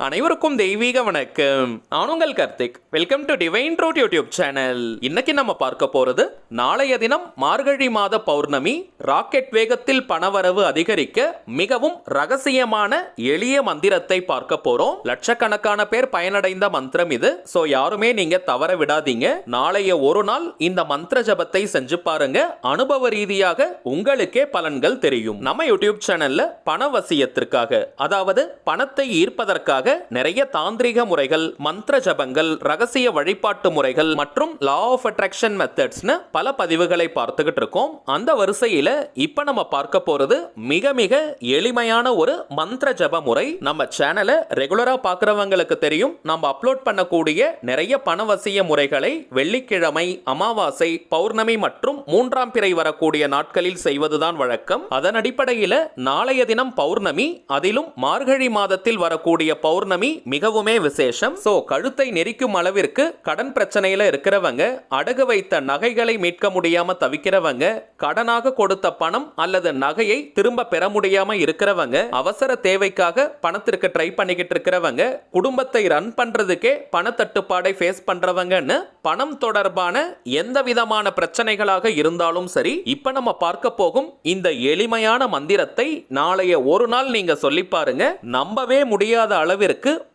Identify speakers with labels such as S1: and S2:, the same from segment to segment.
S1: அனைவருக்கும் தெய்வீக வணக்கம். நான் உங்கள் Karthik. Welcome to divine truth YouTube channel. இன்னைக்கு நம்ம பார்க்க போறது நாளைய தினம் மார்கழி மாத பௌர்ணமி. ராக்கெட் வேகத்தில் பணவரவு அதிகரிக்க மிகவும் ரகசியமான எளிய மந்திரத்தை பார்க்க போறோம். லட்சக்கணக்கான பேர் பயனடைந்த மந்திரம் இது. சோ யாருமே நீங்க தவற விடாதீங்க. நாளைய ஒரு நாள் இந்த மந்திர ஜபத்தை செஞ்சு பாருங்க. அனுபவ ரீதியாக உங்களுக்கே பலன்கள் தெரியும். நம்ம யூடியூப் சேனல்ல பணவசியத்திற்காக, அதாவது பணத்தை ஈர்ப்பதற்காக நிறைய தாந்திரிக முறைகள், மந்திர ஜபங்கள், ரகசிய வழிபாட்டு முறைகள் மற்றும் லா ஆஃப் அட்ராக்ஷன் மெத்தட்ஸ்னு பல பதிவுகளை பார்த்துக்கிட்டு இருக்கோம். அந்த வரிசையில இப்ப நம்ம பார்க்க போறது மிக மிக எளிமையான ஒரு மந்திர ஜப முறை. நம்ம சேனலை ரெகுலரா பார்க்கறவங்களுக்கு தெரியும், நம்ம அப்லோட் பண்ணக்கூடிய நிறைய பணவசிய முறைகளை வெள்ளிக்கிழமை, அமாவாசை, பௌர்ணமி மற்றும் மூன்றாம் பிறை வரக்கூடிய நாட்களில் செய்வதுதான் வழக்கம். அதன் அடிப்படையில் நாளைய தினம் பௌர்ணமி, அதிலும் மார்கழி மாதத்தில் வரக்கூடிய பௌர்ணமி மிகவுமே விசேஷம். சோ கழுத்தை நெரிக்கும் அளவிற்கு கடன் பிரச்சனையில இருக்கிறவங்க, அடகு வைத்த நகைகளை மீட்க முடியாம தவிக்கிறவங்க, கடனாக கொடுத்த பணம் அல்லது நகையை திரும்ப பெற முடியாம இருக்கிறவங்க, அவசர தேவைக்காக பணத்திற்கு ட்ரை பண்ணிக்கிட்டு இருக்கிறவங்க, குடும்பத்தை ரன் பண்றதுக்கே பண தட்டுப்பாடை ஃபேஸ் பண்றவங்கன்னு பணம் தொடர்பான எந்த விதமான பிரச்சனைகளாக இருந்தாலும் சரி, இப்ப நம்ம பார்க்க போகும் இந்த எளிமையான மந்திரத்தை நாளைய ஒரு நாள் நீங்க சொல்லி பாருங்க. நம்பவே முடியாத அளவிற்கு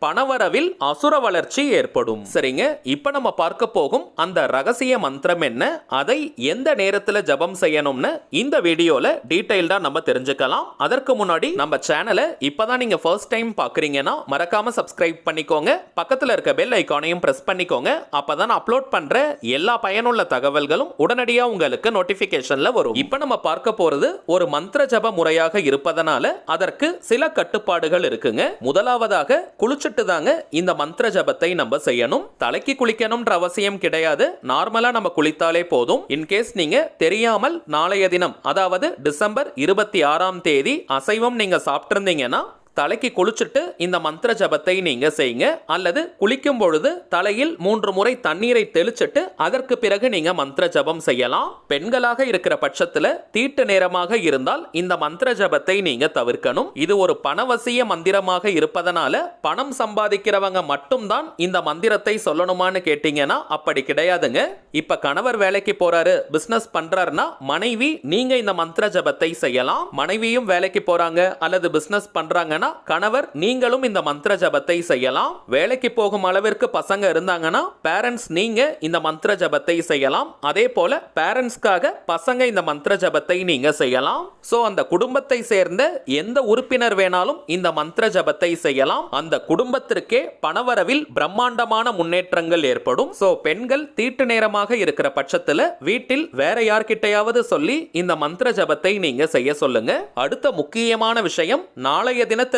S1: பணவரவில் அசுர வளர்ச்சி ஏற்படும். சரிங்க, இப்ப நம்ம பார்க்க போகும் அந்த ரகசிய மந்திரம் என்ன, அதை எந்த நேரத்துல ஜபம் செய்யணும்னு இந்த வீடியோல டீடைல்டா நம்ம தெரிஞ்சுக்கலாம். அதற்கு முன்னாடி நம்ம சேனலை இப்பதான் நீங்க ஃபர்ஸ்ட் டைம் பாக்குறீங்கன்னா மறக்காம சப்ஸ்கிரைப் பண்ணிக்கோங்க. பக்கத்துல இருக்க பெல் ஐகானையும் பிரஸ் பண்ணிக்கோங்க. அப்பதான் அப்லோட் பண்ற எல்லா பயனுள்ள தகவல்களும் உடனடியா உங்களுக்கு நோட்டிபிகேஷன்ல வரும். இப்ப நம்ம பார்க்க போறது ஒரு மந்திர ஜப முறையாக இருப்பதனால அதற்கு சில கட்டுப்பாடுகள் இருக்குங்க. முதலாவதாக குளிச்சுட்டு தாங்க இந்த மந்திர ஜபத்தை நம்ம செய்யணும். தலைக்கு குளிக்கணும்ன்ற அவசியம் கிடையாது. நார்மலா நம்ம குளித்தாலே போதும். இன்கேஸ் நீங்க தெரியாமல் நாளைய தினம், அதாவது டிசம்பர் 26 அசைவம் நீங்க சாப்பிட்டு இருந்தீங்கன்னா தலைக்கு குளிச்சுட்டு இந்த மந்திர ஜபத்தை நீங்க செய்யுங்க. அல்லது குளிக்கும் பொழுது தலையில் 3 முறை தண்ணீரை தெளிச்சிட்டு அதற்கு பிறகு நீங்க மந்திர ஜபம் செய்யலாம். பெண்களாக இருக்கிற பட்சத்துல தீட்டு நேரமாக இருந்தால் இந்த மந்திர ஜபத்தை நீங்க தவிர்க்கணும். இது ஒரு பணவசிய மந்திரமாக இருப்பதனால பணம் சம்பாதிக்கிறவங்க மட்டும்தான் இந்த மந்திரத்தை சொல்லணுமான்னு கேட்டீங்கன்னா அப்படி கிடையாதுங்க. இப்ப கணவர் வேலைக்கு போறாரு, பிசினஸ் பண்றாருன்னா மனைவி நீங்க இந்த மந்திர ஜபத்தை செய்யலாம். மனைவியும் வேலைக்கு போறாங்க அல்லது பிசினஸ் பண்றாங்க, கணவர் நீங்களும் இந்த மந்திர ஜபத்தை செய்யலாம். வேலைக்கு போகும் அளவிற்கு பசங்க இருந்தாங்கன்னா பேரண்ட்ஸ் நீங்க இந்த மந்திர ஜபத்தை செய்யலாம். அதே போல பேரண்ட்ஸ்க்காக பசங்க இந்த மந்திர ஜபத்தை நீங்க செய்யலாம். சோ அந்த குடும்பத்தை சேர்ந்த எந்த உறுப்பினர் வேணாலும் இந்த மந்திர ஜபத்தை செய்யலாம். அந்த குடும்பத்திற்கே பணவரவில் பிரம்மாண்டமான முன்னேற்றங்கள் ஏற்படும். சோ பெண்கள் தீட்டு நேரமாக இருக்கிற பட்சத்துல வீட்டில் வேற யார்கிட்டையாவது சொல்லி இந்த மந்திர ஜபத்தை நீங்க செய்ய சொல்லுங்க. அடுத்த முக்கியமான விஷயம், நாளைய தினத்திற்கான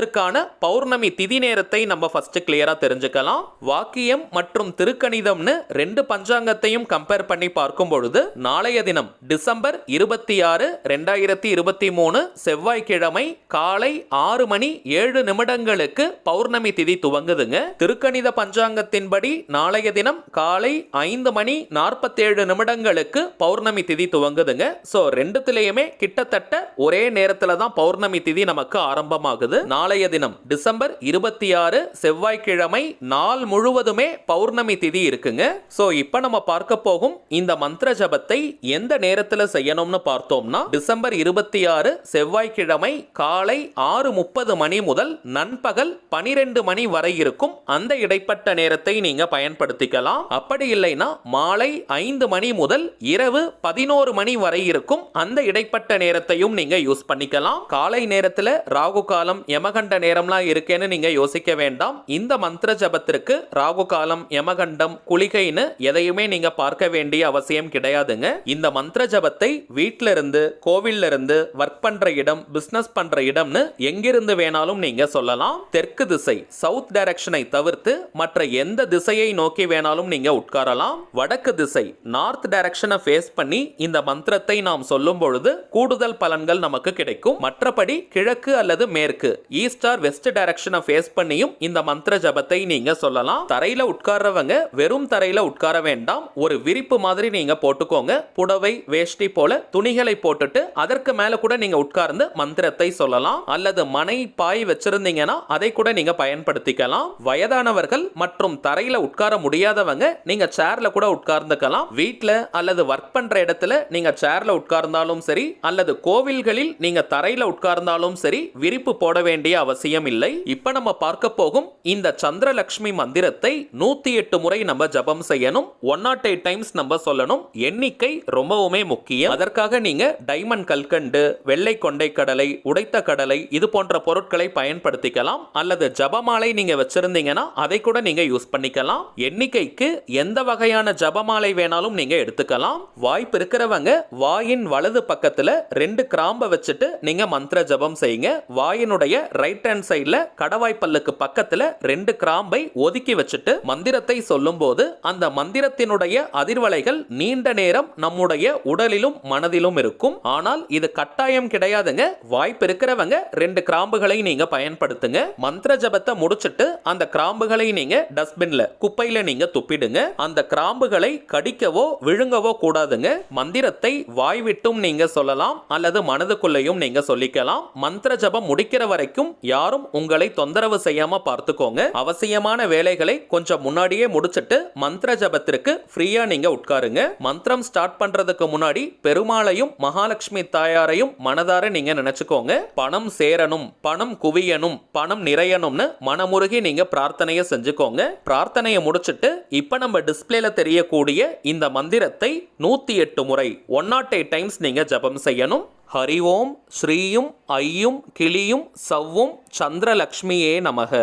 S1: பௌர்ணமி திதி நேரத்தை நம்ம ஃபர்ஸ்ட் கிளியரா தெரிஞ்சுக்கலாம். வாக்கியம் மற்றும் திருக்கணிதம்னு 2 பஞ்சாங்கத்தையும் கம்பேர் பண்ணி பார்க்கும் பொழுது நாளைய தினம் டிசம்பர் 26, 2023 செவ்வாய்க்கிழமை காலை 6:07 பௌர்ணமி திதி துவங்குதுங்க. திருக்கணித பஞ்சாங்கத்தின்படி நாளைய தினம் காலை 5:47 பௌர்ணமி திதி துவங்குதுங்க. சோ ரெண்டுத்திலேயுமே கிட்டத்தட்ட ஒரே நேரத்துல தான் பௌர்ணமி திதி நமக்கு ஆரம்பமாகுது. நாளைய தினம் டிசம்பர் 26 செவ்வாய்க்கிழமை நாள் முழுவதுமே பௌர்ணமி திதி இருக்குங்க. சோ இப்ப நம்ம பார்க்க போகும் இந்த மந்திர ஜபத்தை எந்த நேரத்துல செய்யணும்னு பார்த்தோம்னா, டிசம்பர் 26 செவ்வாய்க்கிழமை காலை 6:30 முதல் நண்பகல் 12 வரை இருக்கும் அந்த இடைப்பட்ட நேரத்தை நீங்க பயன்படுத்திக்கலாம். அப்படி இல்லைன்னா மாலை 5 முதல் இரவு 11 வரை இருக்கும் அந்த இடைப்பட்ட நேரத்தையும் நீங்க யூஸ் பண்ணிக்கலாம். காலை நேரத்துல ராகு காலம், யமகண்ட நேரம்லாம் இருக்கேன்னு நீங்க யோசிக்க வேண்டாம். இந்த மந்திர ஜபத்திற்கு ராகு காலம், யமகண்டம், குளிகைன்னு எதையுமே நீங்க பார்க்க வேண்டிய அவசியம் கிடையாதுங்க. இந்த மந்திர ஜபத்தை வீட்ல இருந்து, கோவில்ல இருந்து, ஒர்க் பண்ற இடம், பிசினஸ் பண்ற இடம்னு எங்கிருந்து வேணாலும் நீங்க சொல்லலாம். தெற்கு திசை, சவுத் டைரக்ஷனை தவிர்த்து மற்ற எந்த திசையை நோக்கி வேணாலும் நீங்க உட்காரலாம். வடக்கு திசை, நார்த் டைரக்ஷனை ஃபேஸ் பண்ணி இந்த மந்திரத்தை நாம் சொல்லும் பொழுது கூடுதல் பலன்கள் நமக்கு கிடைக்கும். மற்றபடி கிழக்கு அல்லது மேற்கு, ஈஸ்ட் ஆர் வெஸ்ட் டைரக்ஷனை ஃபேஸ் பண்ணியும் இந்த மந்திர ஜபத்தை நீங்க சொல்லலாம். தரையில உட்கார்றவங்க வெறும் தரையில உட்கார வேண்டாம், ஒரு விரிப்பு மாதிரி நீங்க போட்டுக்கோங்க. புடவை வேஷ்டி போல துணிகளை போட்டுட்டு அதற்கு மேல கூட நீங்க உட்கார்ந்து மந்திரத்தை சொல்லலாம். அல்லது மனை பாய் வச்சிருந்தீங்கன்னா அதை கூட நீங்க பயன்படுத்திக்கலாம். வயதானவர்கள் மற்றும் தரையில உட்கார முடியாதவங்க நீங்க சேர்ல கூட உட்கார்ந்துக்கலாம். வீட்ல அல்லது ஒர்க் பண்ற இடத்துல நீங்க சேர்ல உட்கார்ந்தாலும் சரி, அல்லது கோவில்களில் நீங்க தரையில உட்கார்ந்தாலும் சரி, விரிப்பு போட வேண்டிய அவசியம் இல்லை. இப்ப நம்ம பார்க்க போகும் இந்த சந்திரலட்சுமி மந்திரத்தை 108 முறை நம்ம ஜபம் செய்யணும். 108 டைம்ஸ் நம்ம சொல்லணும். எண்ணிக்கை ரொம்பவுமே முக்கியம். அதற்காக நீங்க டைமண்ட் கல்கண்டு, வெள்ளை கொண்டை கடலை, உடைத்த கடலை இது போன்ற பொருட்களை பயன்படுத்திக்கலாம். அல்லது ஜபமாலை நீங்க வச்சிருந்தீங்கன்னா அதை கூட நீங்க யூஸ் பண்ணிக்கலாம். எண்ணிக்கைக்கு எந்த வகையான ஜபமாலை வேணாலும் நீங்க எடுத்துக்கலாம். வாய்ப்பு இருக்கிறவங்க வாயின் வலது பக்கத்துல 2 கிராம்பை வச்சுட்டு நீங்க மந்திர ஜபம் செய்யுங்க. வாயினுடைய ரைட் ஹேண்ட் சைடுல கடவாய் பல்லுக்கு பக்கத்துல 2 கிராம்பை ஒதுக்கி வச்சுட்டு மந்திரத்தை சொல்லும் போது அந்த மந்திரத்தினுடைய அதிர்வலைகள் நீண்ட நேரம் நம்முடைய உடலிலும் மனதிலும் இருக்கும். ஆனால் இது கட்டாயம் கிடையாதுங்க. வாய்ப்பு இருக்கிறவங்க 2 கிராம்புகளை நீங்க பயன்படுத்துங்க. மந்திர ஜபத்தை முடிச்சிட்டு அந்த கிராம்புகளை நீங்க டஸ்ட்பின்ல குப்பையில நீங்க துப்பிடுங்க. அந்த கிராம்புகளை கடிக்கவோ விழுங்கவோ கூடாதுங்க. மந்திரத்தை வாய் விட்டும் நீங்க சொல்லலாம் அல்லது மனதுக்குள்ளேயும் நீங்க சொல்லிக்கலாம். மந்திர ஜபம் முடிக்கிற வரைக்கும் யாரும் உங்களை தொந்தரவு செய்யாம பார்த்துக்கோங்க. அவசியமான வேலைகளை கொஞ்சம் முன்னாடியே முடிச்சிட்டு மந்திர ஜபத்திற்கு ஃப்ரீயா நீங்க உட்காருங்க. மந்திரம் ஸ்டார்ட் பண்றதுக்கு முன்னாடி பெருமாளையும் மகாலட்சுமி தாயாரையும் மனதார நீங்க நினைச்சுக்கோங்க. பணம் சேரணும், பணம் குவியணும், பணம் நிறையணும்னு மனமுருகி நீங்க பிரார்த்தனையை செஞ்சுக்கோங்க. பிரார்த்தனையை முடிச்சிட்டு இப்ப நம்ம டிஸ்பிளேல தெரியக்கூடிய இந்த மந்திரத்தை 108 முறை 108 டைம்ஸ் நீங்க ஜபம் செய்யணும். ஹரி ஓம் ஸ்ரீயும் ஐயும் கிளியும் சவ்வும் சந்திரலக்ஷ்மியே நமக.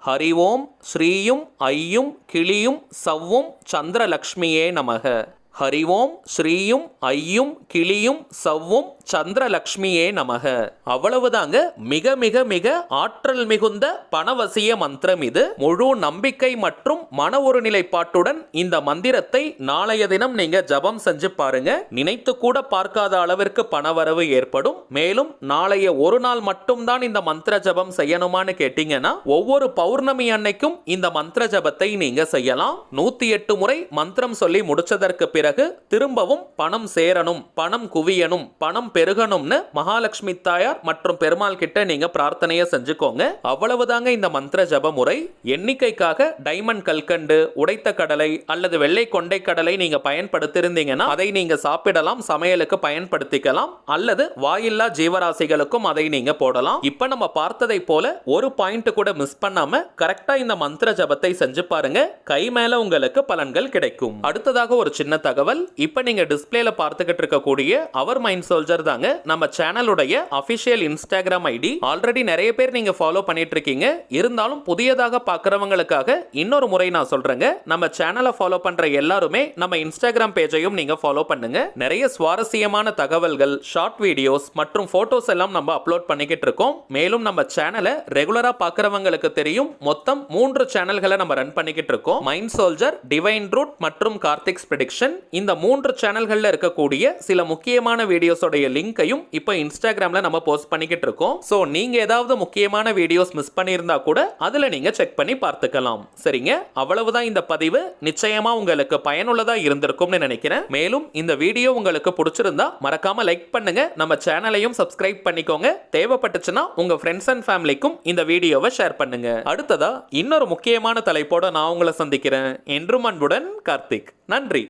S1: ஹரி ஓம் ஸ்ரீயும் ஐயும் கிளியும் சவ்வும் சந்திரலக்ஷ்மியே நமக. ஹரி ஓம் ஸ்ரீயும் ஐயும் கிளியும் சவ்வும் சந்திரலக்ஷ்மியே நமக. அவ்வளவுதாங்க. மிக மிக மிக ஆற்றல் மிகுந்த பணவசிய மந்திரம் இது. முழு நம்பிக்கை மற்றும் மன ஒருநிலைப்பாட்டுடன் இந்த மந்திரத்தை நாளைய தினம் நீங்க ஜபம் செஞ்சு பாருங்க. நினைத்து கூட பார்க்காத அளவிற்கு பணவரவு ஏற்படும். மேலும் நாளைய ஒரு நாள் மட்டும்தான் இந்த மந்திர ஜபம் செய்யணுமான்னு கேட்டீங்கன்னா ஒவ்வொரு பௌர்ணமி அன்னைக்கும் இந்த மந்திர ஜபத்தை நீங்க செய்யலாம். 108 முறை மந்திரம் சொல்லி முடிச்சதற்கு பிறகு திரும்பவும் பணம் சேரணும், பணம் குவியணும், பணம் பெருகணும்னு மகாலட்சுமி தாயார் மற்றும் பெருமாள் கிட்ட நீங்க பிரார்த்தனையை செஞ்சுக்கோங்க. அவ்வளவுதாங்க இந்த மந்திர ஜப முறை. எண்ணிக்கைக்காக டைமண்ட் கல்கண்டு, உடைத்த கடலை அல்லது வெள்ளை கொண்டை கடலை நீங்க பயன்படுத்தியிருந்தீங்கன்னா அதை நீங்க சாப்பிடலாம், சமையலுக்கு பயன்படுத்திக்கலாம். அல்லது வாயில்லா ஜீவராசிகளுக்கும் அதை நீங்க போடலாம். இப்ப நம்ம பார்த்ததை போல ஒரு பாயிண்ட் கூட மிஸ் பண்ணாம கரெக்டா இந்த மந்திர ஜபத்தை செஞ்சு பாருங்க. கை மேல உங்களுக்கு பலன்கள் கிடைக்கும். அடுத்ததாக ஒரு சின்ன தகவல். இப்ப நீங்க டிஸ்பிளேல பார்த்துக்கிட்டு இருக்கக்கூடிய அவர் மைண்ட் சோல்ஜர் தாங்க நம்ம சேனலுடைய அபிஷியல் இன்ஸ்டாகிராம் ஐடி. ஆல்ரெடி நிறைய பேர் நீங்க ஃபாலோ பண்ணிட்டு இருக்கீங்க. இருந்தாலும் புதியதாக பார்க்கறவங்களுக்காக இன்னொரு முறை நான் சொல்றேங்க. நம்ம சேனலை ஃபாலோ பண்ற எல்லாருமே நம்ம இன்ஸ்டாகிராம் பேஜையும் நீங்க ஃபாலோ பண்ணுங்க. நிறைய சுவாரஸ்யமான தகவல்கள், ஷார்ட் வீடியோஸ் மற்றும் போட்டோஸ் எல்லாம் நம்ம அப்லோட் பண்ணிக்கிட்டு இருக்கோம். மேலும் நம்ம சேனலை ரெகுலரா பார்க்கறவங்களுக்கு தெரியும், மொத்தம் 3 சேனல்களை நம்ம ரன் பண்ணிக்கிட்டு இருக்கோம். மைண்ட் சோல்ஜர், டிவைன் ரூட் மற்றும் கார்த்திக்ஸ் ப்ரெடிக்ஷன். இந்த 3 சேனல்கள்ல இருக்கக்கூடிய சில முக்கியமான வீடியோஸோடைய லிங்கையும் இப்போ இன்ஸ்டாகிராம்ல நம்ம போஸ்ட் பண்ணிக்கிட்டு இருக்கோம். சோ நீங்க ஏதாவது முக்கியமான வீடியோஸ் மிஸ் பண்ணியிருந்தா கூட அதுல நீங்க செக் பண்ணி பார்த்துக்கலாம். சரிங்க, அவ்வளவுதான் இந்த பதிவு. நிச்சயமா உங்களுக்கு பயனுள்ளதா இருந்திருக்கும்னு நினைக்கிறேன். மேலும் இந்த வீடியோ உங்களுக்கு பிடிச்சிருந்தா மறக்காம லைக் பண்ணுங்க. நம்ம சேனலையும் சப்ஸ்கிரைப் பண்ணிக்கோங்க. தேவைப்பட்டுச்சுன்னா உங்க ஃப்ரெண்ட்ஸ் அண்ட் ஃபேமிலிக்கும் இந்த வீடியோவை ஷேர் பண்ணுங்க. அடுத்ததா இன்னொரு முக்கியமான தலைப்போட நான் உங்களை சந்திக்கிறேன். என்றும் அன்புடன் கார்த்திக். நன்றி.